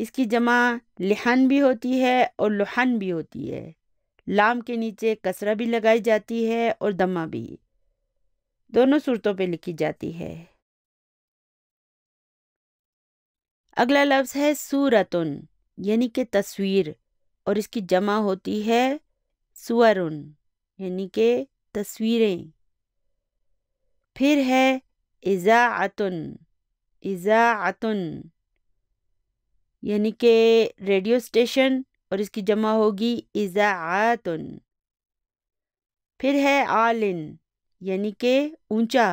اس کی جمع لحن بھی ہوتی ہے اور لحن بھی ہوتی ہے۔ لام کے نیچے کسرہ بھی لگائی جاتی ہے اور دمہ بھی، دونوں صورتوں پہ لکھی جاتی ہے۔ اگلا لفظ ہے سورتن، یعنی کہ تصویر، اور اس کی جمع ہوتی ہے سورن، یعنی کہ تصویریں۔ پھر ہے اذاعتن، اذاعتن یعنی کہ ریڈیو اسٹیشن، اور اس کی جمع ہوگی اذاعاتن۔ پھر ہے عالن، یعنی کہ اونچا،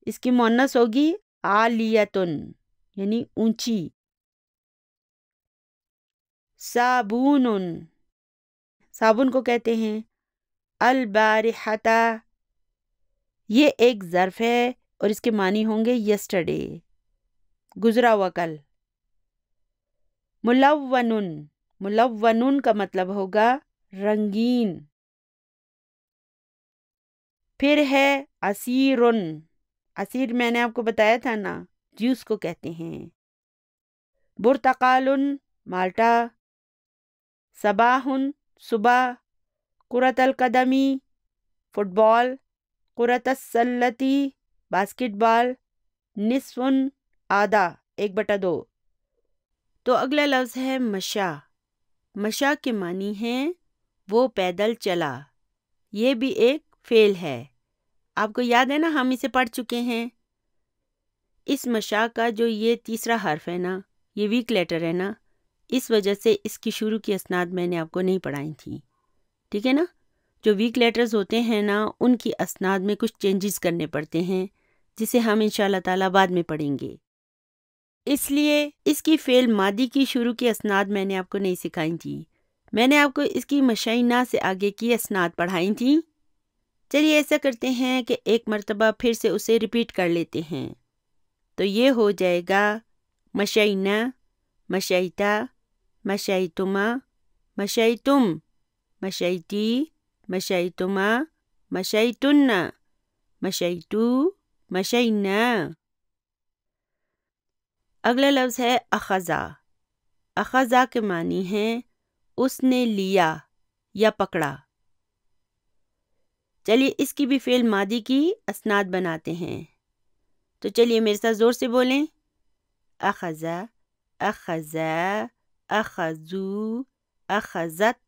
اس کی مؤنث ہوگی عالیتن، یعنی اونچی۔ صابون، صابن کو کہتے ہیں البارحۃ، یہ ایک ظرف ہے اور اس کے معنی ہوں گے یسٹرڈے، گزرا ہوا کل۔ ملون، ملون کا مطلب ہوگا رنگین۔ پھر ہے عصیر، عصیر میں نے آپ کو بتایا تھا نا، جوس کو کہتے ہیں۔ برتقال، مالٹا۔ صباح، صبح۔ کرۃ القدمی، فٹ بال۔ کرۃ السلتی، باسکٹ بال۔ نصف، آدھا، 1/2۔ تو اگلا لفظ ہے مشا۔ مشا کے معنی ہیں وہ پیدل چلا، یہ بھی ایک فعل ہے۔ آپ کو یاد ہے نا، ہم اسے پڑھ چکے ہیں۔ اس مشا کا جو یہ تیسرا حرف ہے نا، یہ ویک لیٹر ہے نا، اس وجہ سے اس کی شروع کی اسناد میں نے آپ کو نہیں پڑھائی تھی، ٹھیک ہے نا۔ جو ویک لیٹرز ہوتے ہیں نا، ان کی اسناد میں کچھ چینجز کرنے پڑتے ہیں، جسے ہم انشاءاللہ تعالیٰ بعد میں پڑھیں گے۔ اس لیے اس کی فعل ماضی کی شروع کی اسناد میں نے آپ کو نہیں سکھائی تھی، میں نے آپ کو اس کی مشینہ سے آگے کی اسناد پڑھائی تھی۔ چلیے ایسا کرتے ہیں کہ ایک مرتبہ پھر سے اسے ریپیٹ کر لیتے ہیں، تو یہ ہو جائے گا مشینہ، مشیتا، مشیتما، مشیتم، مشیتی، مشیتما، مشیتن، مشیتو، مشینا۔ اگلا لفظ ہے اخذا۔ اخذا کے معنی ہیں اس نے لیا یا پکڑا۔ چلیے اس کی بھی فعل ماضی کی اسناد بناتے ہیں، تو چلیے میرے ساتھ زور سے بولیں۔ اخذا، اخذا، اخذو، اخذت،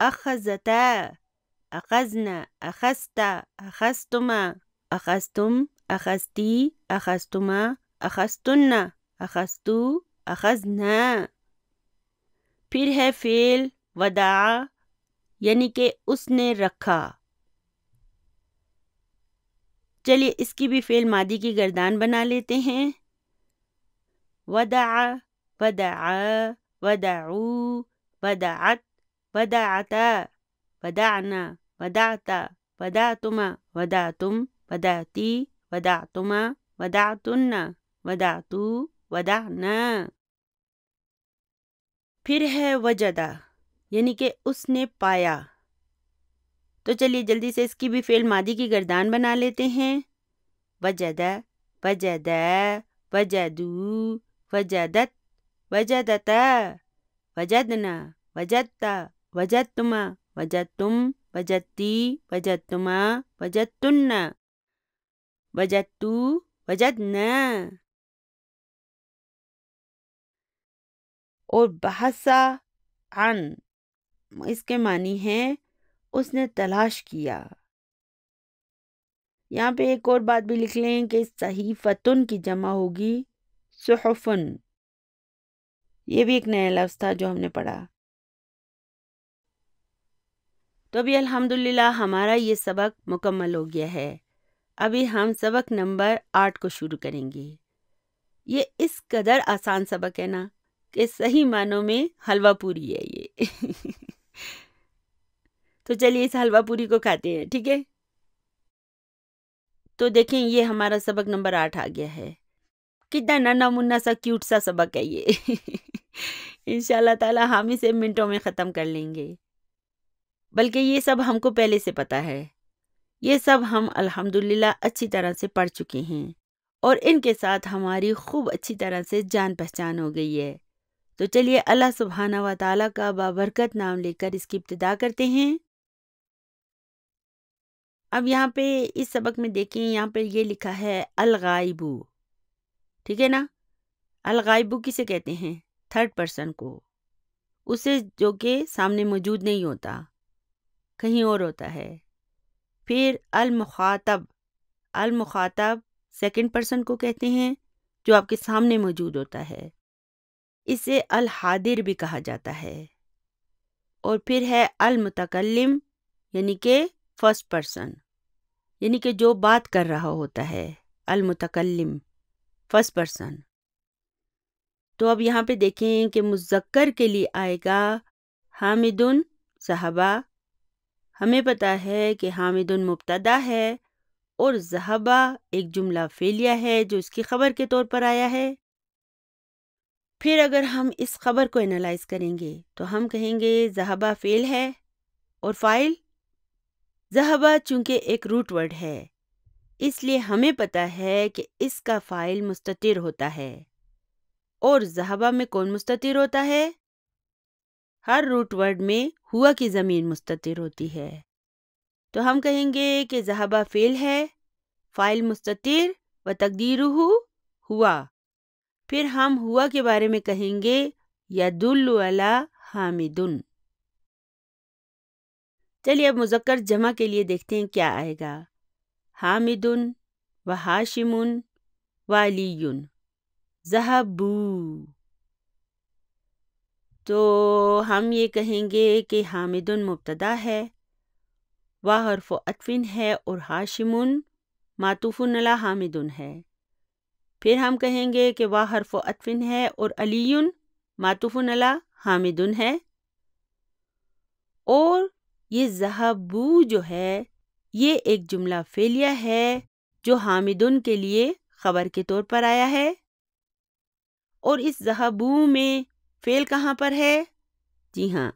اخذتا، اخذنا، اخذتا، اخذتما، اخذتم، اخذتی، اخذتما، اخذتن، اخذتو، اخذنا۔ پھر ہے فعل وداع، یعنی کہ اس نے رکھا۔ چلیے اس کی بھی فعل ماضی کی گردان بنا لیتے ہیں۔ ودع، ودعا، ودعو، ودعت، ودعتا، ودعنا، ودعتا، ودعتما، ودعتم، ودعتی، ودعتما، ودعتن، ودعتو، ودعنا۔ پھر ہے وجدہ، یعنی کہ اس نے پایا۔ تو چلیے جلدی سے اس کی بھی فعل ماضی کی گردان بنا لیتے ہیں۔ وجدہ، وجدہ، وجدو، وجدت، وجدتا، وجدنا، وجدتا، وجدتما، وجدتم، وجدتی، وجدتما، وجدتن، وجدتو، وجدنا۔ اور بحثا عن، اس کے معنی ہیں اس نے تلاش کیا۔ یہاں پہ ایک اور بات بھی لکھ لیں کہ صحیفتن کی جمع ہوگی صحفن، یہ بھی ایک نیا لفظ تھا جو ہم نے پڑھا۔ تو ابھی الحمدللہ ہمارا یہ سبق مکمل ہو گیا ہے۔ ابھی ہم سبق نمبر 8 کو شروع کریں گے۔ یہ اس قدر آسان سبق ہے نا کہ صحیح معنوں میں حلوہ پوری ہے یہ۔ تو چلیے اس حلوہ پوری کو کھاتے ہیں، ٹھیک ہے؟ تو دیکھیں یہ ہمارا سبق نمبر 8 آ گیا ہے۔ کتنا ننا منا سا کیوٹ سا سبق ہے یہ۔ انشاءاللہ تعالی ہم اسے منٹوں میں ختم کر لیں گے، بلکہ یہ سب ہم کو پہلے سے پتا ہے، یہ سب ہم الحمدللہ اچھی طرح سے پڑھ چکے ہیں، اور ان کے ساتھ ہماری خوب اچھی طرح سے جان پہچان ہو گئی ہے۔ تو چلیے اللہ سبحانہ و تعالیٰ کا بابرکت نام لے کر اس کی ابتدا کرتے ہیں۔ اب یہاں پہ اس سبق میں دیکھیں، یہاں پہ یہ لکھا ہے الغائبو، ٹھیک ہے نا؟ الغائبو کسے کہتے ہیں؟ تھرڈ پرسن کو، اسے جو کہ سامنے موجود نہیں ہوتا، کہیں اور ہوتا ہے۔ پھر المخاطب، المخاطب سیکنڈ پرسن کو کہتے ہیں جو آپ کے سامنے موجود ہوتا ہے، اسے الحاضر بھی کہا جاتا ہے۔ اور پھر ہے المتکلم، یعنی کہ فرسٹ پرسن، یعنی کہ جو بات کر رہا ہوتا ہے، المتکلم فرسٹ پرسن۔ تو اب یہاں پہ دیکھیں کہ مذکر کے لیے آئے گا حامدن ذہبا۔ ہمیں پتہ ہے کہ حامدن مبتدا ہے اور ذہبا ایک جملہ فعلیہ ہے جو اس کی خبر کے طور پر آیا ہے۔ پھر اگر ہم اس خبر کو انالائز کریں گے تو ہم کہیں گے ذہبا فعل ہے اور فاعل ذہبا چونکہ ایک روٹ ورڈ ہے، اس لیے ہمیں پتہ ہے کہ اس کا فاعل مستتر ہوتا ہے۔ اور ذہبا میں کون مستتر ہوتا ہے؟ ہر روٹ ورڈ میں ہوا کی ضمیر مستتر ہوتی ہے۔ تو ہم کہیں گے کہ ذہبا فعل ہے، فاعل مستتر و تقدیرہ ہوا۔ پھر ہم ہوا کے بارے میں کہیں گے یدل علی حامدن۔ چلیے اب مذکر جمع کے لیے دیکھتے ہیں کیا آئے گا۔ حامدن و ہاشمن و علیٌ ذہبوا۔ تو ہم یہ کہیں گے کہ حامدن مبتدا ہے، و حرف عطف ہے اور ہاشمن معطوف علی حامدن ہے۔ پھر ہم کہیں گے کہ و حرف عطف ہے اور علی معطوف علی حامدن ہے۔ اور یہ ذہبوا جو ہے یہ ایک جملہ فعلیہ ہے جو حامدن کے لیے خبر کے طور پر آیا ہے۔ اور اس ذہبوا میں فعل کہاں پر ہے؟ جی ہاں،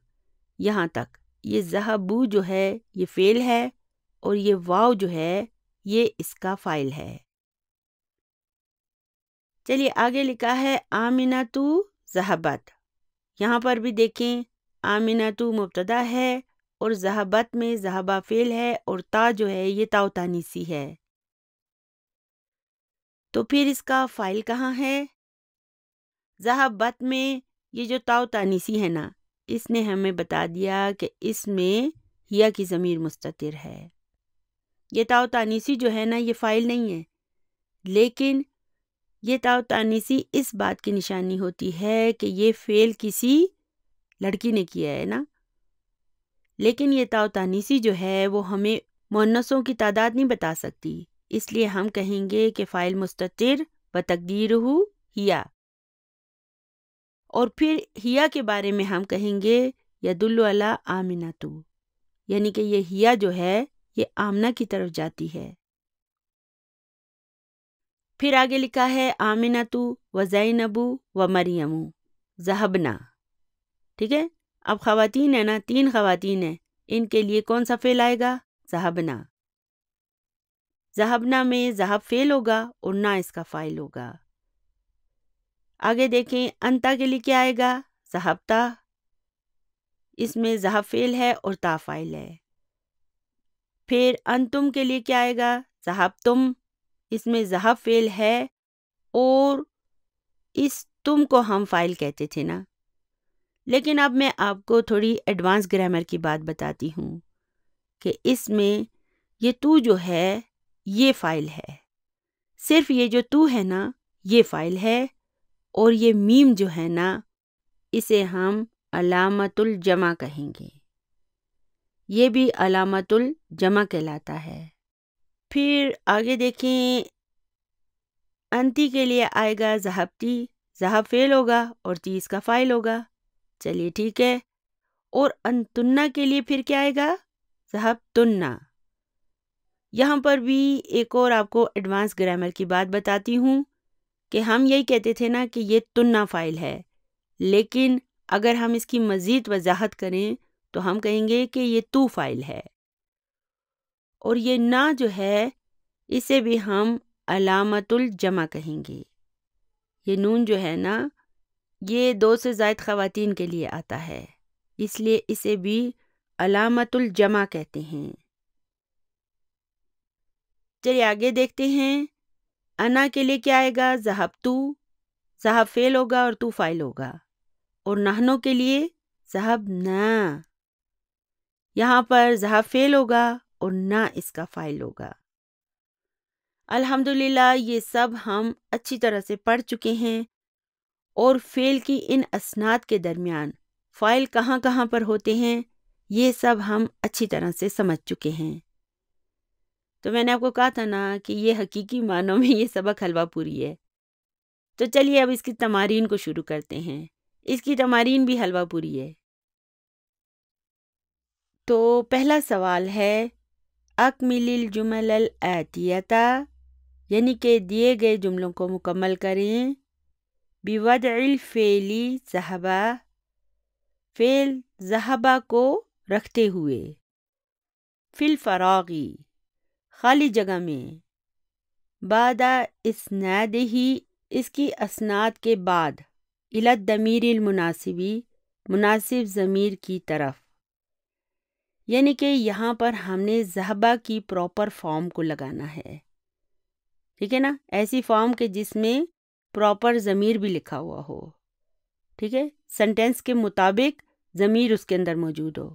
یہاں تک یہ ذہبوا جو ہے یہ فعل ہے اور یہ واو جو ہے یہ اس کا فاعل ہے۔ چلیے آگے لکھا ہے آمنۃ ذہبت۔ یہاں پر بھی دیکھیں آمنۃ مبتدا ہے اور ذہبت میں ذہبہ فعل ہے اور تا جو ہے یہ تاء تانیثی ہے۔ تو پھر اس کا فاعل کہاں ہے؟ ذہبت میں یہ جو تاء تانیثی ہے نا، اس نے ہمیں بتا دیا کہ اس میں ہیا کی ضمیر مستتر ہے۔ یہ تاء تانیثی جو ہے نا یہ فاعل نہیں ہے، لیکن یہ تاء تانیثی اس بات کی نشانی ہوتی ہے کہ یہ فعل کسی لڑکی نے کیا ہے نا۔ لیکن یہ تاء تانیثی جو ہے وہ ہمیں مؤنثوں کی تعداد نہیں بتا سکتی، اس لیے ہم کہیں گے کہ فاعل مستتر و تقدیرہ ہیا۔ اور پھر ہیا کے بارے میں ہم کہیں گے یدل علی آمنۃ، یعنی کہ یہ ہیا جو ہے یہ آمنہ کی طرف جاتی ہے۔ پھر آگے لکھا ہے آمنۃ و زینب و مریم ذہبنا، ٹھیک ہے؟ اب خواتین ہیں نا، 3 خواتین ہیں، ان کے لیے کون سا فعل آئے گا؟ ذہبنا۔ ذہبنا میں ذہب فعل ہوگا اور نہ اس کا فاعل ہوگا۔ آگے دیکھیں انتا کے لیے کیا آئے گا؟ ذہبتا، اس میں ذہب فعل ہے اور تا فاعل ہے۔ پھر انتم کے لیے کیا آئے گا؟ ذہبتم، اس میں ذہب فعل ہے اور اس تم کو ہم فاعل کہتے تھے نا، لیکن اب میں آپ کو تھوڑی ایڈوانس گرامر کی بات بتاتی ہوں کہ اس میں یہ تو جو ہے یہ فاعل ہے، صرف یہ جو تو ہے نا یہ فاعل ہے، اور یہ میم جو ہے نا اسے ہم علامت الجمع کہیں گے، یہ بھی علامت الجمع کہلاتا ہے۔ پھر آگے دیکھیں انتی کے لیے آئے گا ذہبتی، ذہب فعل ہوگا اور تی اس کا فاعل ہوگا، چلیے ٹھیک ہے۔ اور انتنا کے لیے پھر کیا آئے گا؟ ذہبتنا۔ یہاں پر بھی ایک اور آپ کو ایڈوانس گرامر کی بات بتاتی ہوں کہ ہم یہی کہتے تھے نا کہ یہ تننا فاعل ہے، لیکن اگر ہم اس کی مزید وضاحت کریں تو ہم کہیں گے کہ یہ تو فاعل ہے، اور یہ نا جو ہے اسے بھی ہم علامت الجمع کہیں گے۔ یہ نون جو ہے نا یہ 2 سے زائد خواتین کے لیے آتا ہے، اس لیے اسے بھی علامت الجمع کہتے ہیں۔ چلیے آگے دیکھتے ہیں۔ انا کے لیے کیا آئے گا؟ ذہبتو، ذہب فعل ہوگا اور تو فاعل ہوگا، اور نحنو کے لیے ذہبنا، یہاں پر ذہب فعل ہوگا اور نہ اس کا فاعل ہوگا۔ الحمدللہ یہ سب ہم اچھی طرح سے پڑھ چکے ہیں، اور فعل کی ان اسناد کے درمیان فاعل کہاں کہاں پر ہوتے ہیں یہ سب ہم اچھی طرح سے سمجھ چکے ہیں۔ تو میں نے آپ کو کہا تھا نا کہ یہ حقیقی معنوں میں یہ سبق حلوہ پوری ہے۔ تو چلیے اب اس کی تمارین کو شروع کرتے ہیں۔ اس کی تمارین بھی حلوہ پوری ہے۔ تو پہلا سوال ہے اکمل الجمل الآتیہ، یعنی کہ دیے گئے جملوں کو مکمل کریں۔ بوضع الفعل ذهب، فعل ذهب کو رکھتے ہوئے، فی الفراغ خالی جگہ میں، بعد اسنادہ اس کی اسناد کے بعد، الی الضمیر المناسب مناسب ضمیر کی طرف، یعنی کہ یہاں پر ہم نے ذہبہ کی پراپر فارم کو لگانا ہے، ٹھیک ہے نا، ایسی فارم کہ جس میں پراپر ضمیر بھی لکھا ہوا ہو، ٹھیک ہے، سینٹینس کے مطابق ضمیر اس کے اندر موجود ہو۔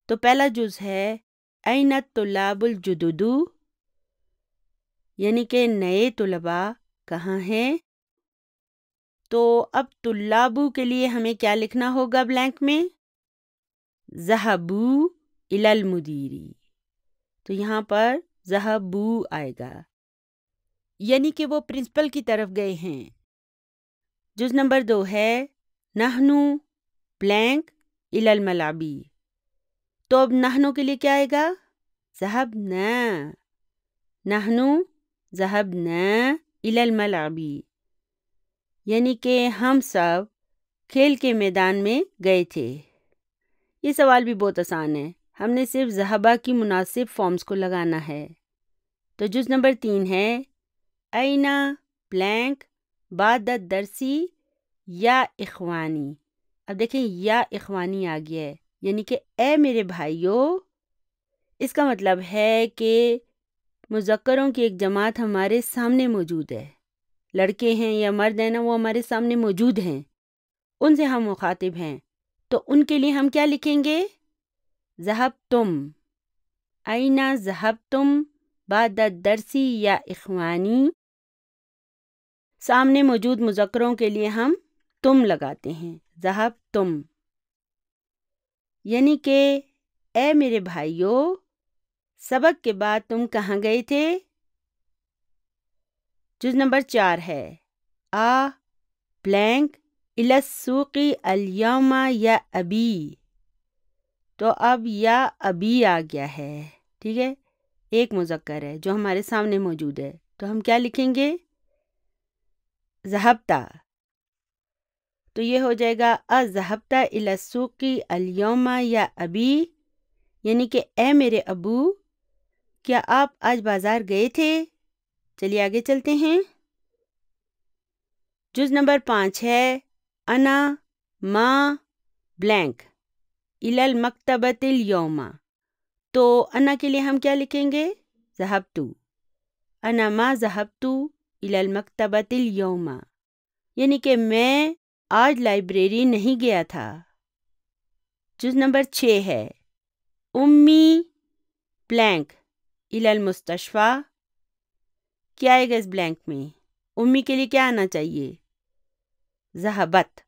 تو پہلا جز ہے این الطلاب الجدد، یعنی کہ نئے طلباء کہاں ہیں۔ تو اب طلابو کے لیے ہمیں کیا لکھنا ہوگا بلینک میں؟ ذہبو الی المدیری، تو یہاں پر ذہبو آئے گا، یعنی کہ وہ پرنسپل کی طرف گئے ہیں۔ جز نمبر 2 ہے نحنو بلینک الی الملاعبی، تو اب نحنو کے لیے کیا آئے گا؟ ذہبنا، نحنو ذہبنا الی الملاعبی، یعنی کہ ہم سب کھیل کے میدان میں گئے تھے۔ یہ سوال بھی بہت آسان ہے، ہم نے صرف ذہبہ کی مناسب فارمز کو لگانا ہے۔ تو جز نمبر 3 ہے اینا بلینک بعد الدرسی یا اخوانی، اب دیکھیں یا اخوانی آ گیا ہے، یعنی کہ اے میرے بھائیو، اس کا مطلب ہے کہ مذکروں کی ایک جماعت ہمارے سامنے موجود ہے، لڑکے ہیں یا مرد ہیں نا، وہ ہمارے سامنے موجود ہیں، ان سے ہم مخاطب ہیں، تو ان کے لیے ہم کیا لکھیں گے؟ ذہبتم، اینا ذہبتم بعد الدرسی یا اخوانی، سامنے موجود مذکروں کے لیے ہم تم لگاتے ہیں، ذہبتم، یعنی کہ اے میرے بھائیو، سبق کے بعد تم کہاں گئے تھے؟ جز نمبر 4 ہے آ بلینک الی السوق الیوم یا ابی، تو اب یا ابی آ گیا ہے، ٹھیک ہے، ایک مذکر ہے جو ہمارے سامنے موجود ہے، تو ہم کیا لکھیں گے؟ ذہبتا، تو یہ ہو جائے گا اذہبتا الی السوق الیوم یا ابی، یعنی کہ اے میرے ابو، کیا آپ آج بازار گئے تھے؟ چلیے آگے چلتے ہیں۔ جز نمبر 5 ہے انا ما بلینک الی المکتبۃ الیوم، تو انا کے لیے ہم کیا لکھیں گے؟ ذہبتو، انا ما ذہبتو الی المکتبۃ الیوم، یعنی کہ میں آج لائبریری نہیں گیا تھا۔ جز نمبر 6 ہے امی بلینک الی المستشفیٰ، کیا آئے گا اس بلینک میں؟ امی کے لیے کیا آنا چاہیے؟ ذہبت،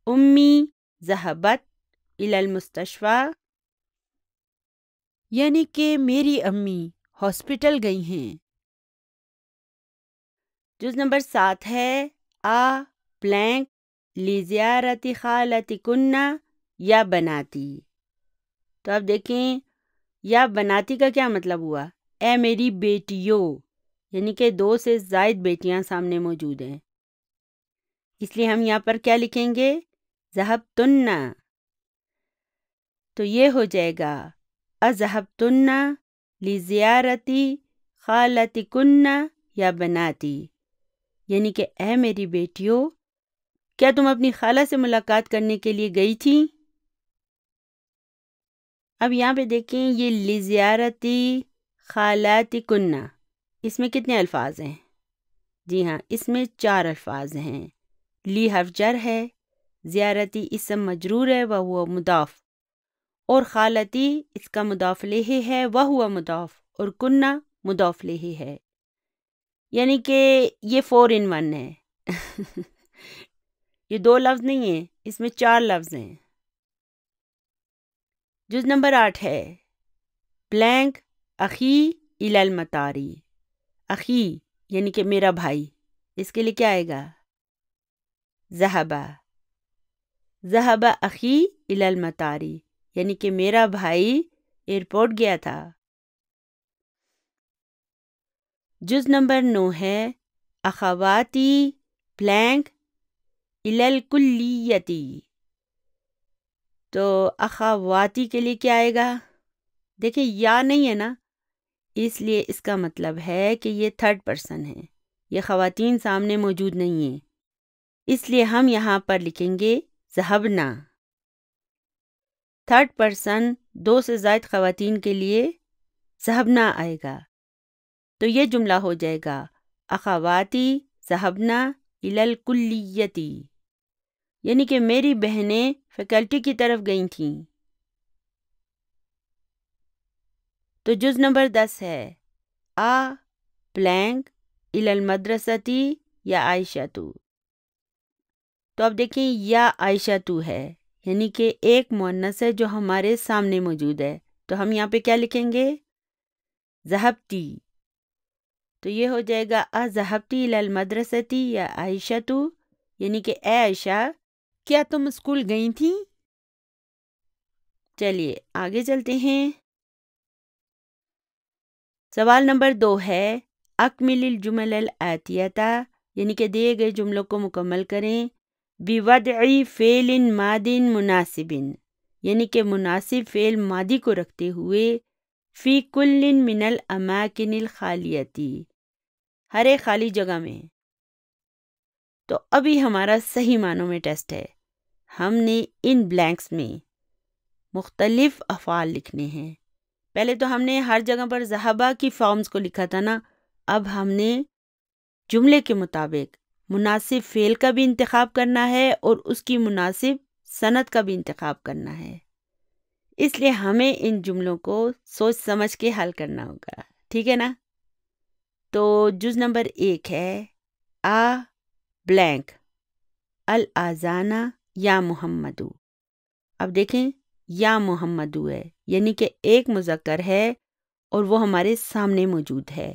امی ذہبت الی المستشفیٰ، یعنی کہ میری امی ہاسپٹل گئی ہیں۔ جز نمبر 7 ہے آ بلینک لزیارت خالتکن یا بناتی، تو اب دیکھیں یا بناتی کا کیا مطلب ہوا؟ اے میری بیٹیوں، یعنی کہ 2 سے زائد بیٹیاں سامنے موجود ہیں، اس لیے ہم یہاں پر کیا لکھیں گے؟ ذہبتن، تو یہ ہو جائے گا اذہبتن لزیارتی خالتکن یا بناتی، یعنی کہ اے میری بیٹیوں، کیا تم اپنی خالہ سے ملاقات کرنے کے لیے گئی تھی؟ اب یہاں پہ دیکھیں یہ لزیارتی خالاتی کنہ، اس میں کتنے الفاظ ہیں؟ جی ہاں، اس میں 4 الفاظ ہیں۔ لی حرف جر ہے، زیارتی اسم مجرور ہے وہ مضاف، اور خالتی اس کا مضاف الیہ ہے وہ مضاف، اور کنہ مضاف الیہ ہے، یعنی کہ یہ 4 in 1 ہے۔ یہ 2 لفظ نہیں ہیں، اس میں 4 لفظ ہیں۔ جز نمبر 8 ہے بلینک اخی الی المطاری، اخی یعنی کہ میرا بھائی، اس کے لیے کیا آئے گا؟ ذہبہ، ذہبہ اخی الی المطاری، یعنی کہ میرا بھائی ایئرپورٹ گیا تھا۔ جز نمبر 9 ہے اخواتی بلینک الی الکلیتی، تو اخواتی کے لیے کیا آئے گا؟ دیکھیں یا نہیں ہے نا، اس لیے اس کا مطلب ہے کہ یہ 3rd پرسن ہے، یہ خواتین سامنے موجود نہیں ہیں، اس لیے ہم یہاں پر لکھیں گے ذہبنا۔ 3rd پرسن 2 سے زائد خواتین کے لیے ذہبنا آئے گا، تو یہ جملہ ہو جائے گا اخواتی ذہبنا الی الکلیتی، یعنی کہ میری بہنیں فیکلٹی کی طرف گئی تھیں۔ تو جز نمبر 10 ہے بلینک الی المدرستی یا عائشہ تو اب دیکھیں یا عائشہ تو ہے، یعنی کہ ایک مؤنث ہے جو ہمارے سامنے موجود ہے، تو ہم یہاں پہ کیا لکھیں گے؟ ذہبتی، تو یہ ہو جائے گا ذہبتی الی المدرستی یا عائشہ تو، یعنی کہ اے عائشہ کیا تم اسکول گئی تھیں؟ چلیے آگے چلتے ہیں۔ سوال نمبر 2 ہے اکمل الجمل الآتیہ، یعنی کہ دیے گئے جملوں کو مکمل کریں بوضع فعل ماض مناسب، یعنی کہ مناسب فعل ماضی کو رکھتے ہوئے فی کل من الاماکن الخالیتی، ہر ایک خالی جگہ میں۔ تو ابھی ہمارا صحیح معنوں میں ٹیسٹ ہے، ہم نے ان بلینکس میں مختلف افعال لکھنے ہیں۔ پہلے تو ہم نے ہر جگہ پر ذہبہ کی فارمز کو لکھا تھا نا، اب ہم نے جملے کے مطابق مناسب فعل کا بھی انتخاب کرنا ہے اور اس کی مناسب صنعت کا بھی انتخاب کرنا ہے، اس لیے ہمیں ان جملوں کو سوچ سمجھ کے حل کرنا ہوگا، ٹھیک ہے نا؟ تو جز نمبر 1 ہے بلینک الاذانہ یا محمدو۔ اب دیکھیں یا محمدو ہے، یعنی کہ ایک مذکر ہے اور وہ ہمارے سامنے موجود ہے۔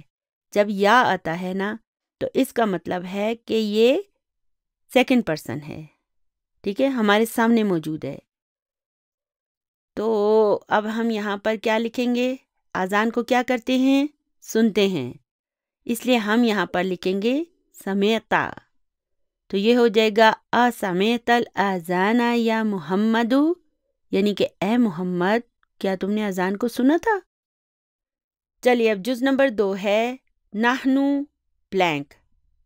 جب یا آتا ہے نا تو اس کا مطلب ہے کہ یہ 2nd پرسن ہے، ٹھیک ہے، ہمارے سامنے موجود ہے۔ تو اب ہم یہاں پر کیا لکھیں گے؟ اذان کو کیا کرتے ہیں؟ سنتے ہیں، اس لیے ہم یہاں پر لکھیں گے سمعتا، تو یہ ہو جائے گا سمعت الاذان یا محمدو، یعنی کہ اے محمد کیا تم نے اذان کو سنا تھا؟ چلیے اب جز نمبر 2 ہے نحنو بلینک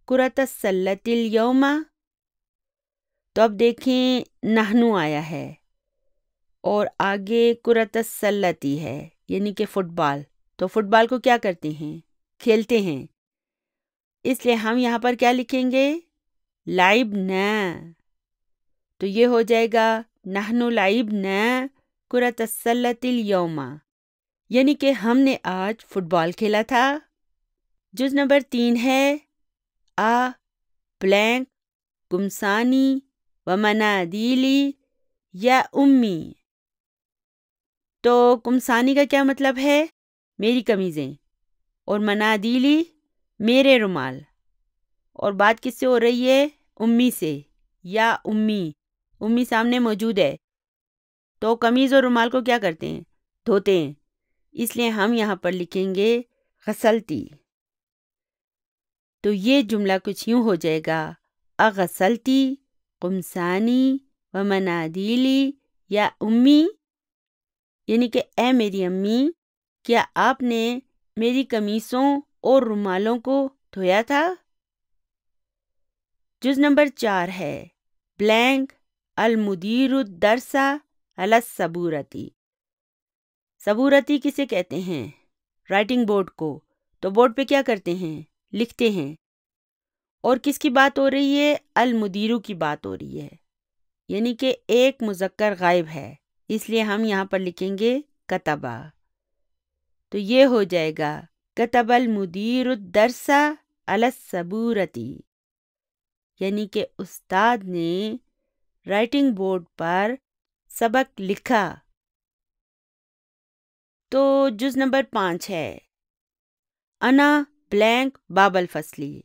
کرۃ السلۃ اليوم، تو اب دیکھیں نحنو آیا ہے اور آگے کرۃ السلۃ ہے، یعنی کہ فٹ بال، تو فٹ بال کو کیا کرتے ہیں؟ کھیلتے ہیں، اس لیے ہم یہاں پر کیا لکھیں گے؟ لعبنا، تو یہ ہو جائے گا نحنو لعبنا کرۃ السلۃ اليوم، یعنی کہ ہم نے آج فٹ بال کھیلا تھا۔ جز نمبر 3 ہے بلینک قمصانی و منادیلی یا امی، تو قمصانی کا کیا مطلب ہے؟ میری قمیضیں، اور منادیلی میرے رومال، اور بات کس سے ہو رہی ہے؟ امی سے، یا امی، امی سامنے موجود ہے، تو قمیض اور رومال کو کیا کرتے ہیں؟ دھوتے ہیں، اس لیے ہم یہاں پر لکھیں گے غسلتی، تو یہ جملہ کچھ یوں ہو جائے گا اغسلتی قمصانی و منادیلی یا امی، یعنی کہ اے میری امی کیا آپ نے میری قمیصوں اور رومالوں کو دھویا تھا؟ جز نمبر 4 ہے blank المدیر الدرس علی السبورتی. سبورتی کسے کہتے ہیں؟ رائٹنگ بورڈ کو. تو بورڈ پہ کیا کرتے ہیں؟ لکھتے ہیں. اور کس کی بات ہو رہی ہے؟ المدیرو کی بات ہو رہی ہے، یعنی کہ ایک مذکر غائب ہے، اس لیے ہم یہاں پر لکھیں گے کتبہ. تو یہ ہو جائے گا کتب المدیر الدرس علی السبورتی، یعنی کہ استاد نے رائٹنگ بورڈ پر سبق لکھا. تو جز نمبر 5 ہے انا بلینک باب الفصلی.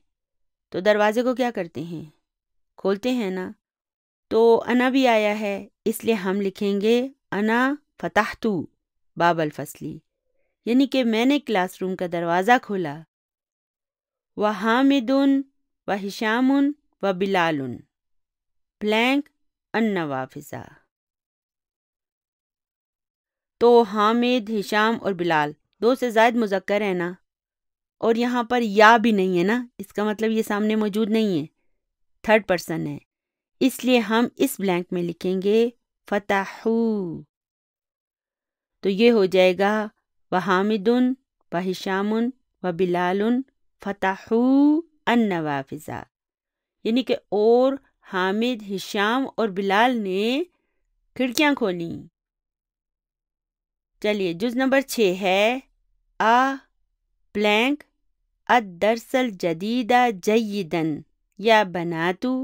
تو دروازے کو کیا کرتے ہیں؟ کھولتے ہیں نا. تو انا بھی آیا ہے، اس لیے ہم لکھیں گے انا فتحتو باب الفصلی، یعنی کہ میں نے کلاس روم کا دروازہ کھولا. وحامد وہشام وبلال بلینک النوافذ. تو حامد، ہشام اور بلال 2 سے زائد مذکر ہے نا، اور یہاں پر یا بھی نہیں ہے نا، اس کا مطلب یہ سامنے موجود نہیں ہے، 3rd پرسن ہے، اس لیے ہم اس بلینک میں لکھیں گے فتحو. تو یہ ہو جائے گا وحامد وہشام وبلال فتحو النوافذ، یعنی کہ اور حامد، ہشام اور بلال نے کھڑکیاں کھولیں. چلیے جز نمبر 6 ہے بلینک الدرس الجدید جیدا یا بناتو.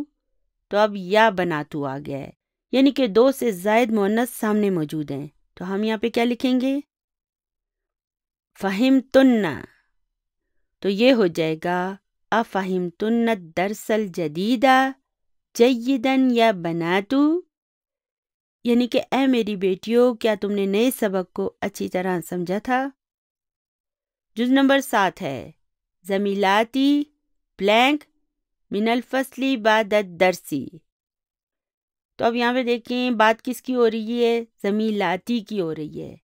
تو اب یا بناتو آ گیا ہے، یعنی کہ 2 سے زائد مؤنث سامنے موجود ہیں. تو ہم یہاں پہ کیا لکھیں گے؟ فہمتن. تو یہ ہو جائے گا افہمتن الدرس الجدید جیدا یا بناتو، یعنی کہ اے میری بیٹیوں کیا تم نے نئے سبق کو اچھی طرح سمجھا تھا. جز نمبر 7 ہے زمیلاتی بلینک من الفصل بعد الدرسی. تو اب یہاں پہ دیکھیں بات کس کی ہو رہی ہے؟ زمیلاتی کی ہو رہی ہے،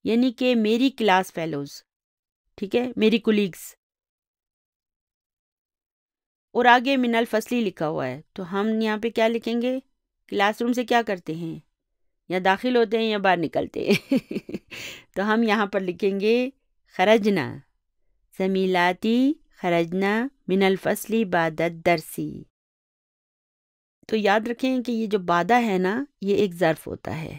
یعنی کہ میری کلاس فیلوز، ٹھیک ہے، میری کولیگز. اور آگے من الفصلی لکھا ہوا ہے، تو ہم یہاں پہ کیا لکھیں گے؟ کلاس روم سے کیا کرتے ہیں؟ یا داخل ہوتے ہیں یا باہر نکلتے ہیں. تو ہم یہاں پر لکھیں گے خرجنا. زمیلاتی خرجنا من الفصل بعد الدرسی. تو یاد رکھیں کہ یہ جو بعدہ ہے نا، یہ ایک ظرف ہوتا ہے،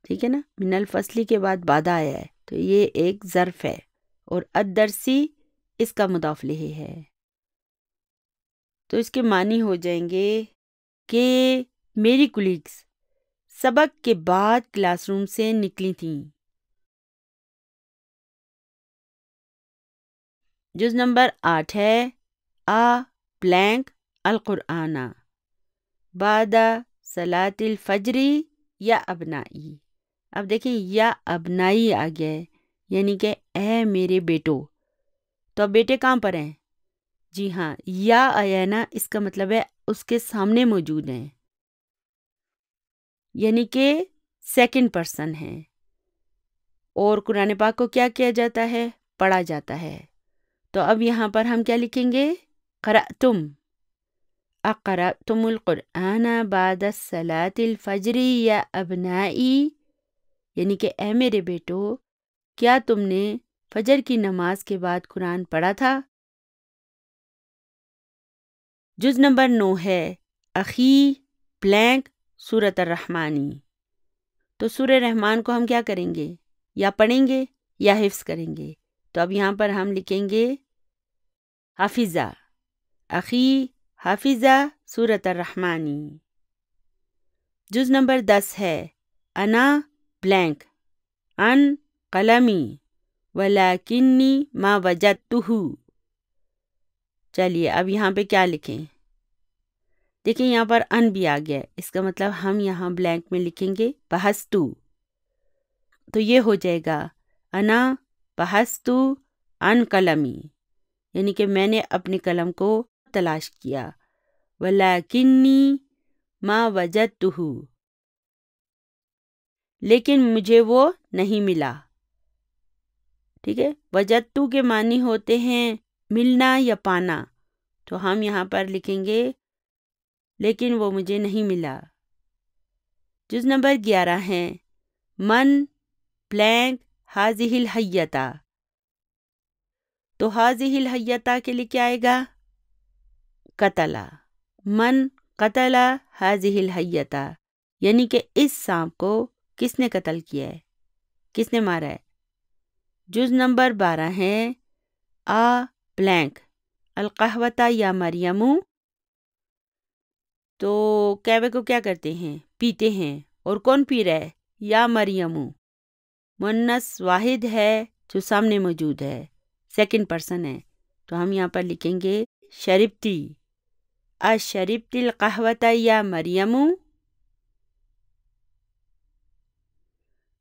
ٹھیک ہے نا. من الفصلی کے بعد بعدہ آیا ہے، تو یہ ایک ظرف ہے، اور الدرسی اس کا مضاف الیہ ہے. تو اس کے معنی ہو جائیں گے کہ میری کولیگز سبق کے بعد کلاس روم سے نکلی تھیں. جز نمبر 8 ہے بلینک القرآن بعد صلاۃ الفجر یا ابنائی. اب دیکھیں یا ابنائی آ گیا ہے، یعنی کہ اے میرے بیٹو. تو اب بیٹے کہاں پر ہیں؟ جی ہاں، یا آیا ہے نا، اس کا مطلب ہے اس کے سامنے موجود ہیں، یعنی کہ 2nd پرسن ہے. اور قرآن پاک کو کیا کیا جاتا ہے؟ پڑھا جاتا ہے. تو اب یہاں پر ہم کیا لکھیں گے؟ قرأتم اقرأتم القرآن بعد صلاۃ الفجر یا ابنائی، یعنی کہ اے میرے بیٹو کیا تم نے فجر کی نماز کے بعد قرآن پڑھا تھا. جز نمبر 9 ہے اخی بلینک سورۃ الرحمانی. تو سورہ رحمان کو ہم کیا کریں گے؟ یا پڑھیں گے یا حفظ کریں گے. تو اب یہاں پر ہم لکھیں گے حافظہ. اخی حافظہ سورۃ الرحمانی. جز نمبر 10 ہے انا بلینک ان قلمی ولیکنی ما وجدتہ. چلیے اب یہاں پہ کیا لکھیں؟ دیکھیں یہاں پر ان بھی آ گیا ہے، اس کا مطلب ہم یہاں بلینک میں لکھیں گے بحثتو. تو یہ ہو جائے گا انا بحثتو ان قلمی، یعنی کہ میں نے اپنے قلم کو تلاش کیا. ولیکنی ما وجدتہ، لیکن مجھے وہ نہیں ملا. ٹھیک ہے، وجدتو کے معنی ہوتے ہیں ملنا یا پانا. تو ہم یہاں پر لکھیں گے لیکن وہ مجھے نہیں ملا۔ جز نمبر 11 ہے من بلینک ہاذہ الحیۃ، تو ہاذہ الحیۃ کے لیے کیا آئے گا؟ قتل، من قتل ہاذہ الحیۃ، یعنی کہ اس سانپ کو کس نے قتل کیا ہے، کس نے مارا ہے۔ جز نمبر 12 ہے آ بلینک القہوۃ یا مریم، تو قہوے کو کیا کرتے ہیں؟ پیتے ہیں، اور کون پی رہا ہے؟ یا مریم، مؤنث واحد ہے جو سامنے موجود ہے، سیکنڈ پرسن ہے، تو ہم یہاں پر لکھیں گے شربتی، اشربتی القہوۃ یا مریم۔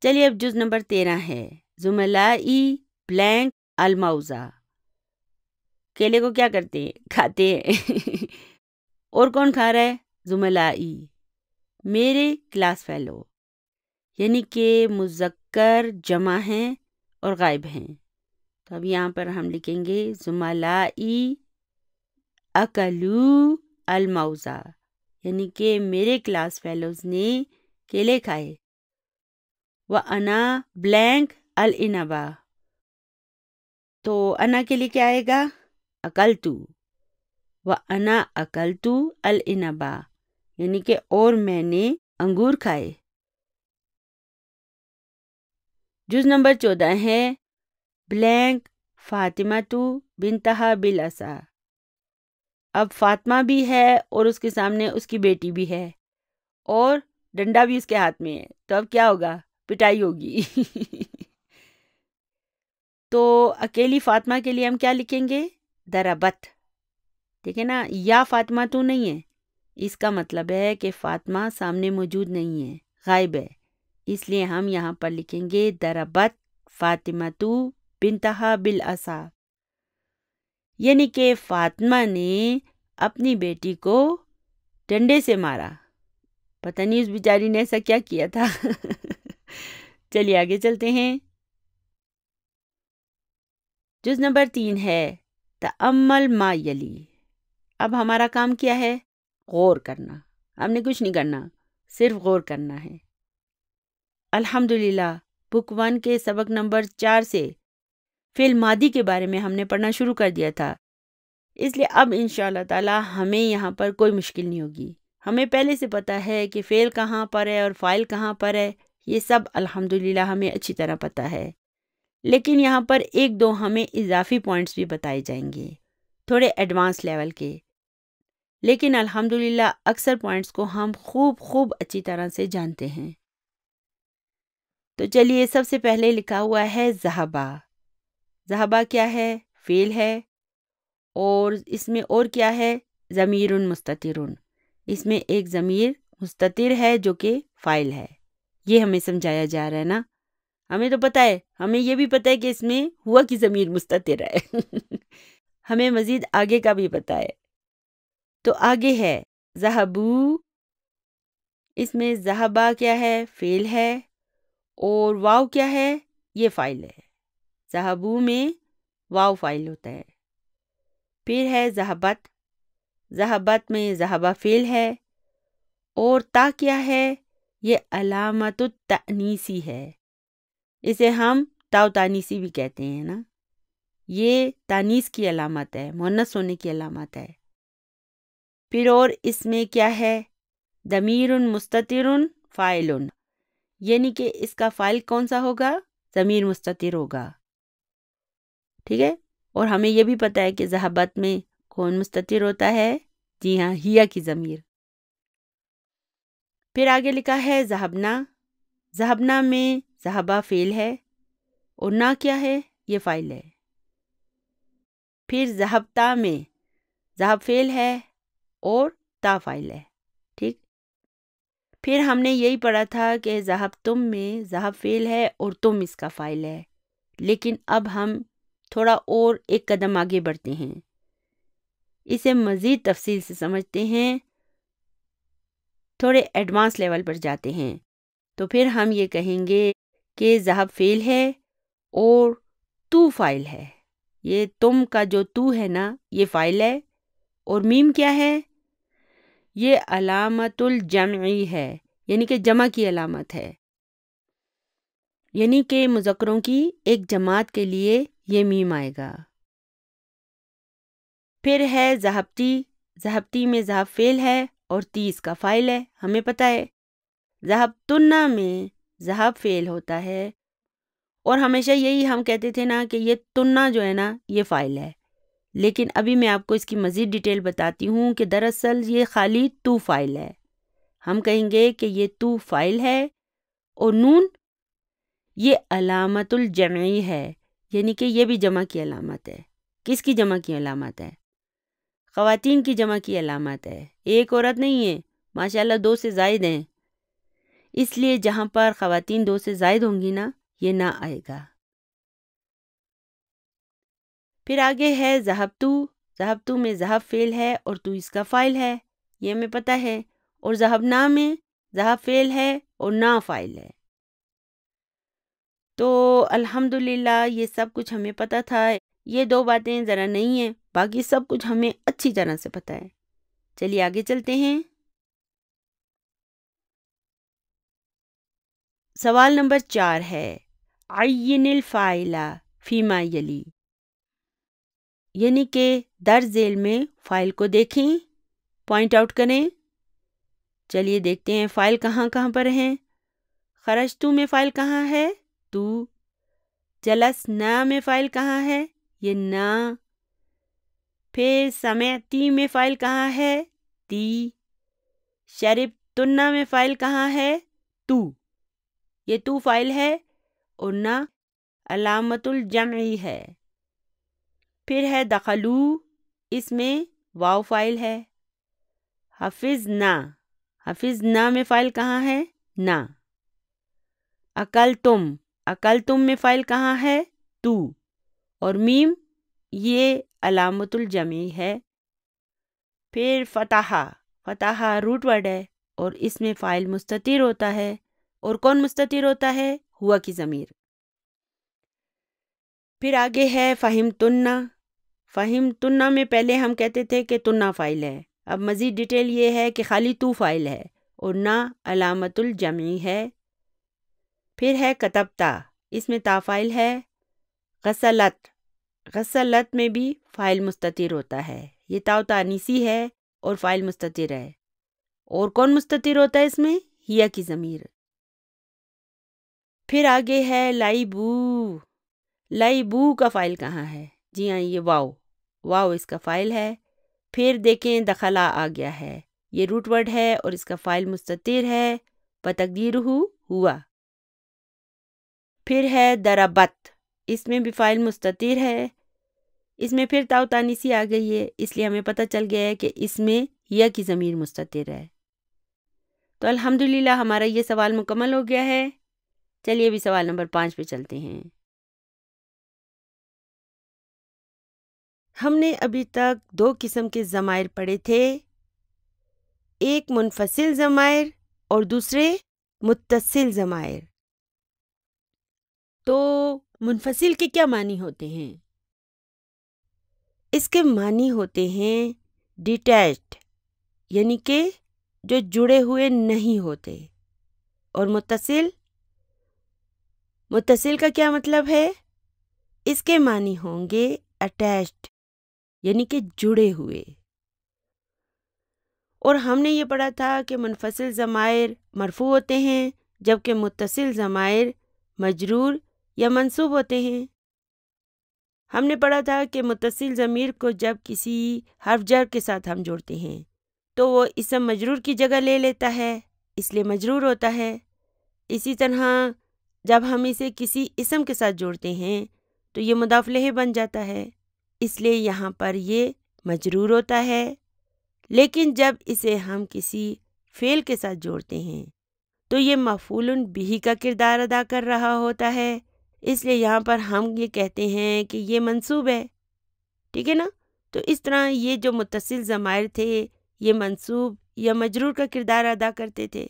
چلیے اب جز نمبر 13 ہے زملائی بلینک الموزہ، کیلے کو کیا کرتے ہیں؟ کھاتے ہیں، اور کون کھا رہا ہے؟ زملائی، میرے کلاس فیلو، یعنی کہ مذکر جمع ہیں اور غائب ہیں، تو اب یہاں پر ہم لکھیں گے زملائی اکلو الموزہ، یعنی کہ میرے کلاس فیلوز نے کیلے کھائے۔ وَأَنَا بلینک الْإِنَبَ، تو انا کے لیے کیا آئے گا؟ اکلتو، وَأَنَا أَكَلْتُ الْإِنَبَ، یعنی کہ اور میں نے انگور کھائے۔ جز نمبر 14 ہے بلینک فاطمہ بنتہا بالعصا، اب فاطمہ بھی ہے اور اس کے سامنے اس کی بیٹی بھی ہے اور ڈنڈا بھی اس کے ہاتھ میں ہے، تو اب کیا ہوگا؟ پٹائی ہوگی۔ تو اکیلی فاطمہ کے لیے ہم کیا لکھیں گے؟ ضربت، ٹھیک ہے نا، یا فاطمہ تو نہیں ہے، اس کا مطلب ہے کہ فاطمہ سامنے موجود نہیں ہے، غائب ہے، اس لیے ہم یہاں پر لکھیں گے ضربت فاطمہ بنتہا بالعصا، یعنی کہ فاطمہ نے اپنی بیٹی کو ڈنڈے سے مارا۔ پتہ نہیں اس بیچاری نے ایسا کیا کیا تھا۔ چلیے آگے چلتے ہیں۔ جز نمبر 3 ہے تأمل ما یلی، اب ہمارا کام کیا ہے؟ غور کرنا، ہم نے کچھ نہیں کرنا، صرف غور کرنا ہے۔ الحمدللہ بک 1 کے سبق نمبر 4 سے فعل ماضی کے بارے میں ہم نے پڑھنا شروع کر دیا تھا، اس لیے اب انشاءاللہ تعالی ہمیں یہاں پر کوئی مشکل نہیں ہوگی، ہمیں پہلے سے پتہ ہے کہ فعل کہاں پر ہے اور فاعل کہاں پر ہے، یہ سب الحمدللہ ہمیں اچھی طرح پتہ ہے، لیکن یہاں پر ایک دو ہمیں اضافی پوائنٹس بھی بتائے جائیں گے، تھوڑے ایڈوانس لیول کے، لیکن الحمدللہ اکثر پوائنٹس کو ہم خوب اچھی طرح سے جانتے ہیں۔ تو چلیے سب سے پہلے لکھا ہوا ہے ذہبا، ذہبا کیا ہے؟ فعل ہے، اور اس میں اور کیا ہے؟ ضمیر مستتر، اس میں ایک ضمیر مستتر ہے جو کہ فاعل ہے، یہ ہمیں سمجھایا جا رہا ہے نا، ہمیں تو پتہ ہے، ہمیں یہ بھی پتہ ہے کہ اس میں ہوا کی ضمیر مستتر ہے۔ ہمیں مزید آگے کا بھی پتہ ہے، تو آگے ہے ذہبو، اس میں ذہبا کیا ہے؟ فعل ہے، اور واو کیا ہے؟ یہ فاعل ہے، ذہبو میں واو فاعل ہوتا ہے۔ پھر ہے ذہبت، ذہبت میں ذہبہ فعل ہے، اور تا کیا ہے؟ یہ علامت التأنیسی ہے، اسے ہم تاؤ تانیسی بھی کہتے ہیں نا، یہ تانیس کی علامت ہے، مؤنث ہونے کی علامت ہے۔ پھر اور اس میں کیا ہے؟ ضمیر مستتر فاعل، یعنی کہ اس کا فاعل کون سا ہوگا؟ ضمیر مستتر ہوگا، ٹھیک ہے، اور ہمیں یہ بھی پتہ ہے کہ ذہبت میں کون مستتر ہوتا ہے؟ جی ہاں، ہیا کی ضمیر۔ پھر آگے لکھا ہے ذہبنا، ذہبنا میں ذہبہ فعل ہے، اور نا کیا ہے؟ یہ فاعل ہے۔ پھر ذہبتا میں ذہب فعل ہے اور تا فاعل ہے، ٹھیک۔ پھر ہم نے یہی پڑھا تھا کہ ذہب تم میں ذہب فعل ہے اور تم اس کا فاعل ہے، لیکن اب ہم تھوڑا اور ایک قدم آگے بڑھتے ہیں، اسے مزید تفصیل سے سمجھتے ہیں، تھوڑے ایڈوانس لیول پر جاتے ہیں، تو پھر ہم یہ کہیں گے کہ ذہب فعل ہے اور تو فاعل ہے، یہ تم کا جو تو ہے نا، یہ فاعل ہے، اور میم کیا ہے؟ یہ علامت الجمعی ہے، یعنی کہ جمع کی علامت ہے، یعنی کہ مذکروں کی ایک جماعت کے لیے یہ میم آئے گا۔ پھر ہے ذہبتی، ذہبتی میں ذہب فعل ہے اور تی اس کا فاعل ہے، ہمیں پتہ ہے۔ ذہبتن میں ذہب فعل ہوتا ہے، اور ہمیشہ یہی ہم کہتے تھے نا کہ یہ تنہ جو ہے نا یہ فاعل ہے، لیکن ابھی میں آپ کو اس کی مزید ڈیٹیل بتاتی ہوں کہ دراصل یہ خالی تو فاعل ہے۔ ہم کہیں گے کہ یہ تو فاعل ہے اور نون یہ علامت الجمعی ہے، یعنی کہ یہ بھی جمع کی علامت ہے۔ کس کی جمع کی علامت ہے؟ خواتین کی جمع کی علامت ہے، ایک عورت نہیں ہے، ماشاءاللہ 2 سے زائد ہیں، اس لیے جہاں پر خواتین 2 سے زائد ہوں گی نا یہ نہ آئے گا۔ پھر آگے ہے ذہبتو، ذہبتو میں ذہب فعل ہے اور تو اس کا فاعل ہے، یہ ہمیں پتہ ہے، اور ذہبنا میں ذہب فعل ہے اور نا فاعل ہے۔ تو الحمدللہ یہ سب کچھ ہمیں پتہ تھا، یہ 2 باتیں ذرا نہیں ہیں، باقی سب کچھ ہمیں اچھی طرح سے پتہ ہے۔ چلیے آگے چلتے ہیں۔ سوال نمبر 4 ہے عین الفاعل فیما یلی، یعنی کہ درج ذیل میں فاعل کو دیکھیں، پوائنٹ آؤٹ کریں۔ چلیے دیکھتے ہیں فاعل کہاں کہاں پر ہیں۔ خرجتو میں فاعل کہاں ہے؟ تو۔ جلسنا میں فاعل کہاں ہے؟ یہ نا۔ پھر سمعتی میں فاعل کہاں ہے؟ تی۔ شربتن میں فاعل کہاں ہے؟ تو۔ یہ تو فاعل ہے اور نا علامت الجمعی ہے۔ پھر ہے دخلو، اس میں واو فاعل ہے۔ حفظنا، حفظنا میں فاعل کہاں ہے؟ نا۔ اکلتم، اکلتم میں فاعل کہاں ہے؟ تو، اور میم یہ علامت الجمعی ہے۔ پھر فتح، فتح روٹ ورڈ ہے اور اس میں فاعل مستتر ہوتا ہے، اور کون مستتر ہوتا ہے؟ ہوا کی ضمیر۔ پھر آگے ہے فہمتن، فہمتن میں پہلے ہم کہتے تھے کہ تنہ فاعل ہے، اب مزید ڈیٹیل یہ ہے کہ خالی تو فاعل ہے اور نہ علامت الجمعی ہے۔ پھر ہے کتبتا، اس میں تا فاعل ہے۔ غسلت، غسلت میں بھی فاعل مستتر ہوتا ہے، یہ تا تانیسی ہے اور فاعل مستتر ہے، اور کون مستتر ہوتا ہے اس میں؟ ہیا کی ضمیر۔ پھر آگے ہے لائبو، لائبو کا فاعل کہاں ہے؟ جی ہاں یہ واو، واو اس کا فاعل ہے۔ پھر دیکھیں دخلا آ گیا ہے، یہ روٹ ورڈ ہے اور اس کا فاعل مستتر ہے، بتقدیرہ ہوا۔ پھر ہے دربت، اس میں بھی فاعل مستتر ہے، اس میں پھر تاؤ تانیسی آ گئی ہے، اس لیے ہمیں پتہ چل گیا ہے کہ اس میں یا کی ضمیر مستتر ہے۔ تو الحمدللہ ہمارا یہ سوال مکمل ہو گیا ہے۔ چلیے ابھی سوال نمبر 5 پہ چلتے ہیں۔ ہم نے ابھی تک 2 قسم کے ضمائر پڑھے تھے، ایک منفصل ضمائر اور دوسرے متصل ضمائر۔ تو منفصل کے کیا معنی ہوتے ہیں؟ اس کے معنی ہوتے ہیں ڈیٹیچڈ، یعنی کہ جو جڑے ہوئے نہیں ہوتے، اور متصل، متصل کا کیا مطلب ہے؟ اس کے معنی ہوں گے اٹیچڈ، یعنی کہ جڑے ہوئے۔ اور ہم نے یہ پڑھا تھا کہ منفصل ضمائر مرفوع ہوتے ہیں جبکہ متصل ضمائر مجرور یا منصوب ہوتے ہیں۔ ہم نے پڑھا تھا کہ متصل ضمیر کو جب کسی حرف جر کے ساتھ ہم جوڑتے ہیں تو وہ اسم مجرور کی جگہ لے لیتا ہے، اس لیے مجرور ہوتا ہے۔ اسی طرح جب ہم اسے کسی اسم کے ساتھ جوڑتے ہیں تو یہ مضاف الیہ بن جاتا ہے، اس لیے یہاں پر یہ مجرور ہوتا ہے۔ لیکن جب اسے ہم کسی فعل کے ساتھ جوڑتے ہیں تو یہ مفعول بہ کا کردار ادا کر رہا ہوتا ہے، اس لیے یہاں پر ہم یہ کہتے ہیں کہ یہ منصوب ہے، ٹھیک ہے نا؟ تو اس طرح یہ جو متصل ضمائر تھے یہ منصوب یا مجرور کا کردار ادا کرتے تھے۔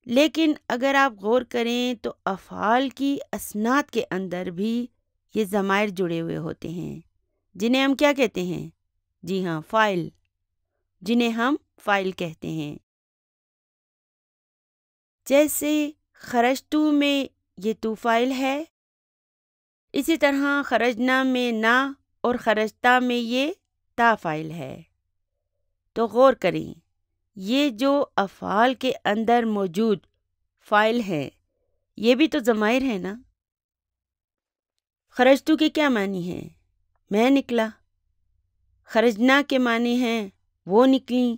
لیکن اگر آپ غور کریں تو افعال کی اسناد کے اندر بھی یہ ضمائر جڑے ہوئے ہوتے ہیں، جنہیں ہم کیا کہتے ہیں؟ جی ہاں فاعل، جنہیں ہم فاعل کہتے ہیں۔ جیسے خرجتو میں یہ تو فاعل ہے، اسی طرح خرجنا میں نا اور خرجتا میں یہ تا فاعل ہے۔ تو غور کریں، یہ جو افعال کے اندر موجود فاعل ہیں یہ بھی تو ضمائر ہیں نا۔ خرجتو کے کیا معنی ہیں؟ میں نکلا۔ خرجنا کے معنی ہیں وہ نکلیں،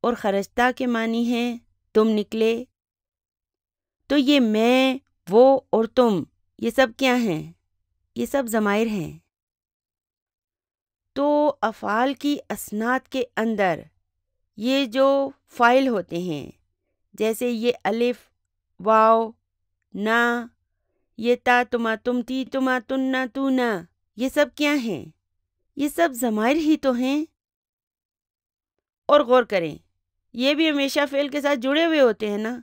اور خرجتا کے معنی ہیں تم نکلے۔ تو یہ میں، وہ اور تم، یہ سب کیا ہیں؟ یہ سب ضمائر ہیں۔ تو افعال کی اسناد کے اندر یہ جو فاعل ہوتے ہیں، جیسے یہ الف، واو، نا، یہ تا، تما، تم، تی، تما، تنا، تونا، یہ سب کیا ہیں؟ یہ سب ضمائر ہی تو ہیں۔ اور غور کریں، یہ بھی ہمیشہ فعل کے ساتھ جڑے ہوئے ہوتے ہیں نا۔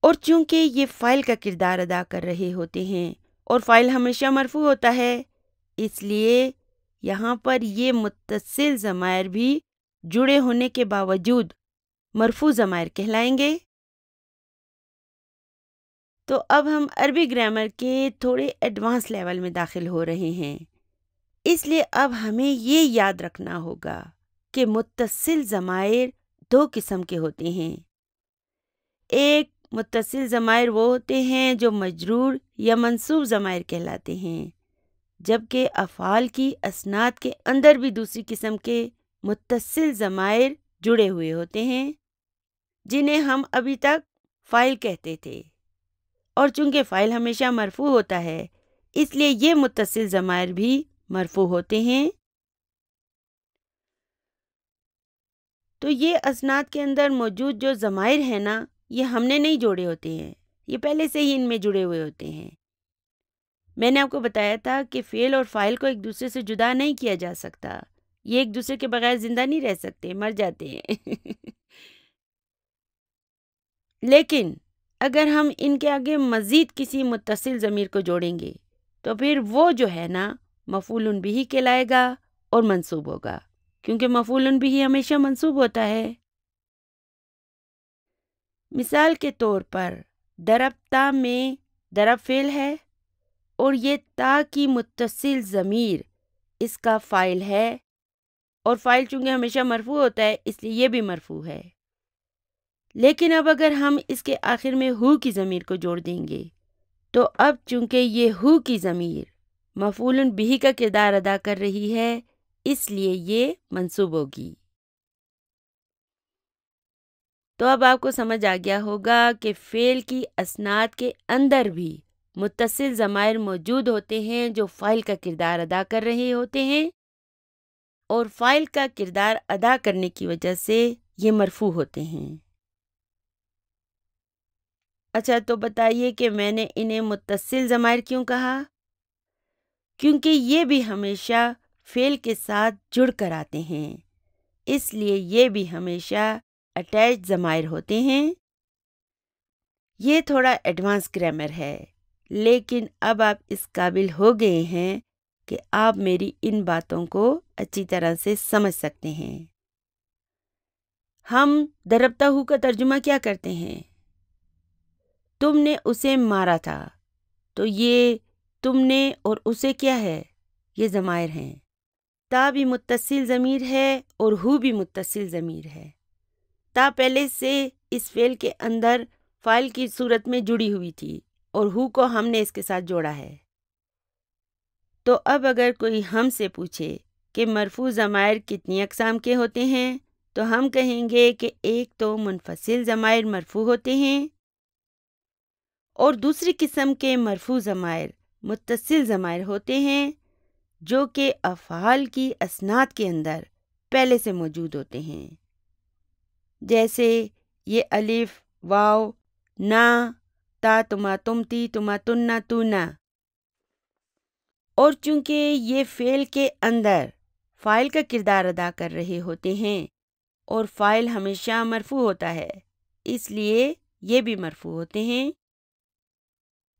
اور چونکہ یہ فاعل کا کردار ادا کر رہے ہوتے ہیں اور فاعل ہمیشہ مرفوع ہوتا ہے، اس لیے یہاں پر یہ متصل ضمائر بھی جڑے ہونے کے باوجود مرفوع ضمائر کہلائیں گے۔ تو اب ہم عربی گرامر کے تھوڑے ایڈوانس لیول میں داخل ہو رہے ہیں، اس لیے اب ہمیں یہ یاد رکھنا ہوگا کہ متصل ضمائر دو قسم کے ہوتے ہیں۔ ایک متصل ضمائر وہ ہوتے ہیں جو مجرور یا منصوب ضمائر کہلاتے ہیں، جبکہ افعال کی اسناد کے اندر بھی دوسری قسم کے متصل ضمائر جڑے ہوئے ہوتے ہیں، جنہیں ہم ابھی تک فاعل کہتے تھے۔ اور چونکہ فاعل ہمیشہ مرفوع ہوتا ہے، اس لیے یہ متصل ضمائر بھی مرفوع ہوتے ہیں۔ تو یہ اسناد کے اندر موجود جو ضمائر ہیں نا، یہ ہم نے نہیں جوڑے ہوتے ہیں، یہ پہلے سے ہی ان میں جڑے ہوئے ہوتے ہیں۔ میں نے آپ کو بتایا تھا کہ فعل اور فاعل کو ایک دوسرے سے جدا نہیں کیا جا سکتا، یہ ایک دوسرے کے بغیر زندہ نہیں رہ سکتے، مر جاتے ہیں۔ لیکن اگر ہم ان کے آگے مزید کسی متصل ضمیر کو جوڑیں گے تو پھر وہ جو ہے نا مفعول بہ کہلائے گا اور منصوب ہوگا، کیونکہ مفعول بہ ہمیشہ منصوب ہوتا ہے۔ مثال کے طور پر ضربتا میں ضرب فعل ہے اور یہ تا کی متصل ضمیر اس کا فاعل ہے، اور فاعل چونکہ ہمیشہ مرفوع ہوتا ہے اس لیے یہ بھی مرفوع ہے۔ لیکن اب اگر ہم اس کے آخر میں ہو کی ضمیر کو جوڑ دیں گے تو اب چونکہ یہ ہو کی ضمیر مفعول بہ کا کردار ادا کر رہی ہے، اس لیے یہ منصوب ہوگی۔ تو اب آپ کو سمجھ آ گیا ہوگا کہ فعل کی اسناد کے اندر بھی متصل ضمائر موجود ہوتے ہیں جو فاعل کا کردار ادا کر رہے ہوتے ہیں، اور فاعل کا کردار ادا کرنے کی وجہ سے یہ مرفوع ہوتے ہیں۔ اچھا تو بتائیے کہ میں نے انہیں متصل ضمائر کیوں کہا؟ کیونکہ یہ بھی ہمیشہ فعل کے ساتھ جڑ کر آتے ہیں، اس لیے یہ بھی ہمیشہ اٹیچ ضمائر ہوتے ہیں۔ یہ تھوڑا ایڈوانس گرامر ہے، لیکن اب آپ اس قابل ہو گئے ہیں کہ آپ میری ان باتوں کو اچھی طرح سے سمجھ سکتے ہیں۔ ہم ضربتا ہو کا ترجمہ کیا کرتے ہیں؟ تم نے اسے مارا تھا، تو یہ تم نے اور اسے کیا ہے؟ یہ ضمائر ہیں۔ تا بھی متصل ضمیر ہے اور ہو بھی متصل ضمیر ہے۔ تا پہلے سے اس فعل کے اندر فاعل کی صورت میں جڑی ہوئی تھی اور ہو کو ہم نے اس کے ساتھ جوڑا ہے۔ تو اب اگر کوئی ہم سے پوچھے کہ مرفوع ضمائر کتنی اقسام کے ہوتے ہیں تو ہم کہیں گے کہ ایک تو منفصل ضمائر مرفوع ہوتے ہیں، اور دوسری قسم کے مرفوع ضمائر متصل ضمائر ہوتے ہیں جو کہ افعال کی اسناد کے اندر پہلے سے موجود ہوتے ہیں، جیسے یہ الف، واو، نا، تا، تما، تم، تی، تما، تنا، تونا۔ اور چونکہ یہ فعل کے اندر فاعل کا کردار ادا کر رہے ہوتے ہیں اور فاعل ہمیشہ مرفوع ہوتا ہے، اس لیے یہ بھی مرفوع ہوتے ہیں۔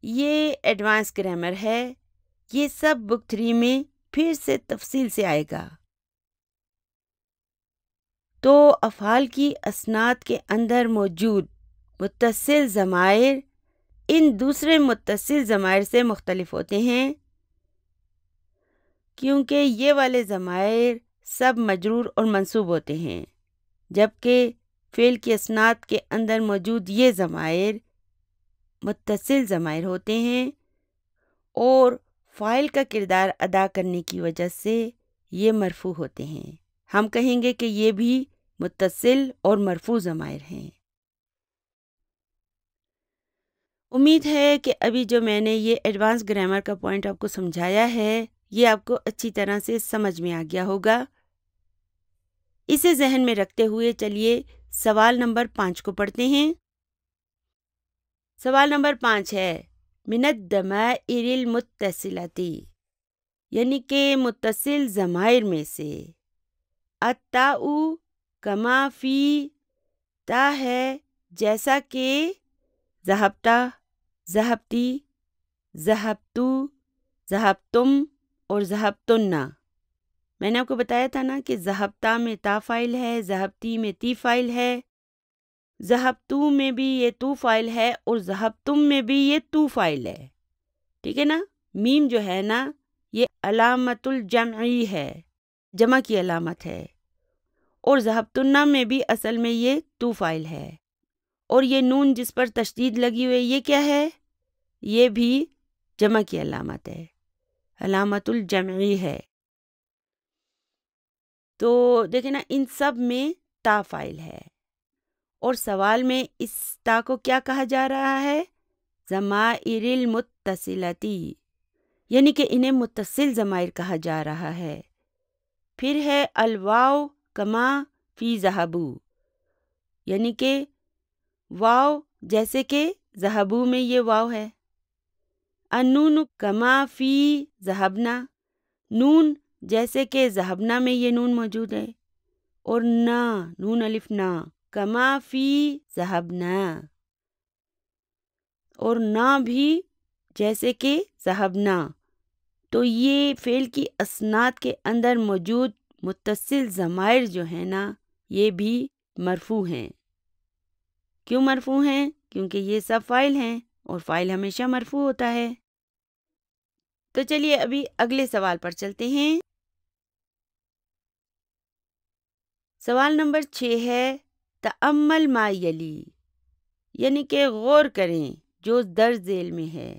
یہ ایڈوانس گرامر ہے، یہ سب بک 3 میں پھر سے تفصیل سے آئے گا۔ تو افعال کی اسناد کے اندر موجود متصل ضمائر ان دوسرے متصل ضمائر سے مختلف ہوتے ہیں، کیونکہ یہ والے ضمائر سب مجرور اور منصوب ہوتے ہیں، جبکہ فعل کی اسناد کے اندر موجود یہ ضمائر متصل ضمائر ہوتے ہیں اور فاعل کا کردار ادا کرنے کی وجہ سے یہ مرفوع ہوتے ہیں۔ ہم کہیں گے کہ یہ بھی متصل اور مرفوع ضمائر ہیں۔ امید ہے کہ ابھی جو میں نے یہ ایڈوانس گرامر کا پوائنٹ آپ کو سمجھایا ہے یہ آپ کو اچھی طرح سے سمجھ میں آ گیا ہوگا۔ اسے ذہن میں رکھتے ہوئے چلیے سوال نمبر 5 کو پڑھتے ہیں۔ سوال نمبر 5 ہے من الضمائر المتصلۃ، یعنی کہ متصل ضمائر میں سے التاء کما فی، تا ہے جیسا کہ ذہبتا، ذہبتی، ذہبتو، ذہبتم اور ذہبتن۔ میں نے آپ کو بتایا تھا نا کہ ذہبتا میں تا فاعل ہے، ذہبتی میں تی فاعل ہے، ذہبتو میں بھی یہ تو فاعل ہے اور ذہبتم میں بھی یہ تو فاعل ہے، ٹھیک ہے نا۔ میم جو ہے نا یہ علامت الجمعی ہے، جمع کی علامت ہے، اور ذہبتن میں بھی اصل میں یہ تو فاعل ہے، اور یہ نون جس پر تشدید لگی ہوئی یہ کیا ہے؟ یہ بھی جمع کی علامت ہے، علامت الجمعی ہے۔ تو دیکھیں نا ان سب میں تا فاعل ہے، اور سوال میں اس تا کو کیا کہا جا رہا ہے؟ ضمائر المتصلتی، یعنی کہ انہیں متصل ضمائر کہا جا رہا ہے۔ پھر ہے الواو کما فی ذہبو، یعنی کہ واو جیسے کہ ذہبو میں یہ واو ہے۔ النون کما فی ذہبنا، نون جیسے کہ ذہبنا میں یہ نون موجود ہے، اور نا، نون الف نا کما فی ذہبنا، اور نا بھی جیسے کہ ذہبنا۔ تو یہ فعل کی اسناد کے اندر موجود متصل ضمائر جو ہیں نا یہ بھی مرفوع ہیں۔ کیوں مرفوع ہیں؟ کیونکہ یہ سب فاعل ہیں اور فاعل ہمیشہ مرفوع ہوتا ہے۔ تو چلیے ابھی اگلے سوال پر چلتے ہیں۔ سوال نمبر 6 ہے تأمل ما یلی، یعنی کہ غور کریں جو درج ذیل میں ہے،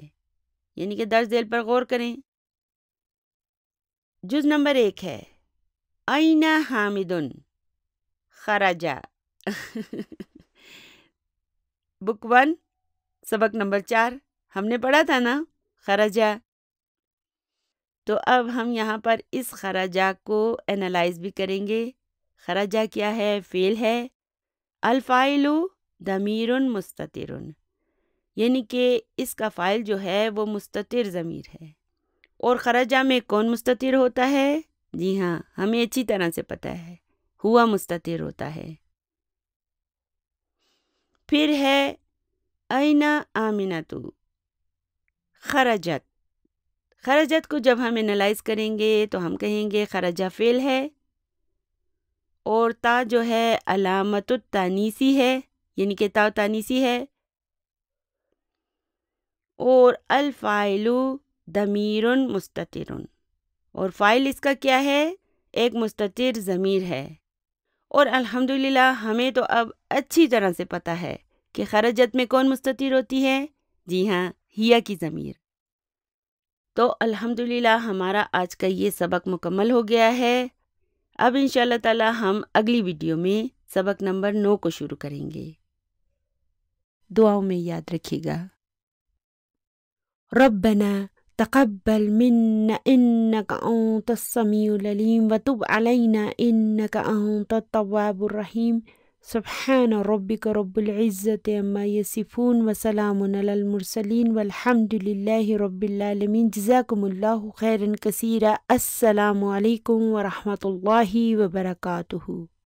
یعنی کہ درج ذیل پر غور کریں۔ جز نمبر 1 ہے این حامد خرجا، بک 1 سبق نمبر 4 ہم نے پڑھا تھا نا خرجا۔ تو اب ہم یہاں پر اس خرجا کو انالائز بھی کریں گے۔ خرجا کیا ہے؟ فعل ہے، الفاعل ضمیر مستتر، یعنی کہ اس کا فاعل جو ہے وہ مستتر ضمیر ہے، اور خرجا میں کون مستتر ہوتا ہے؟ جی ہاں ہمیں اچھی طرح سے پتہ ہے، ہوا مستتر ہوتا ہے۔ پھر ہے این آمنۃ خرجت، خرجت کو جب ہم انالائز کریں گے تو ہم کہیں گے خرجہ فعل ہے، اور تا جو ہے علامت التانیثی ہے، یعنی کہ تا تانیثی ہے، اور الفاعل ضمیر مستتر، اور فاعل اس کا کیا ہے؟ ایک مستتر ضمیر ہے۔ اور الحمدللہ ہمیں تو اب اچھی طرح سے پتہ ہے کہ خرجت میں کون مستتر ہوتی ہے؟ جی ہاں ہیا کی ضمیر۔ تو الحمدللہ ہمارا آج کا یہ سبق مکمل ہو گیا ہے۔ اب انشاءاللہ تعالی ہم اگلی ویڈیو میں سبق نمبر 9 کو شروع کریں گے۔ دعاؤں میں یاد رکھیے گا۔ ربنا تقبل منا انك انت السميع العليم وتب علينا انك انت التواب الرحيم سبحان ربك رب العزة عما يصفون وسلام على المرسلين والحمد لله رب العالمين جزاكم الله خيرا كثيرا۔ السلام علیکم ورحمۃ اللہ وبرکاتہ۔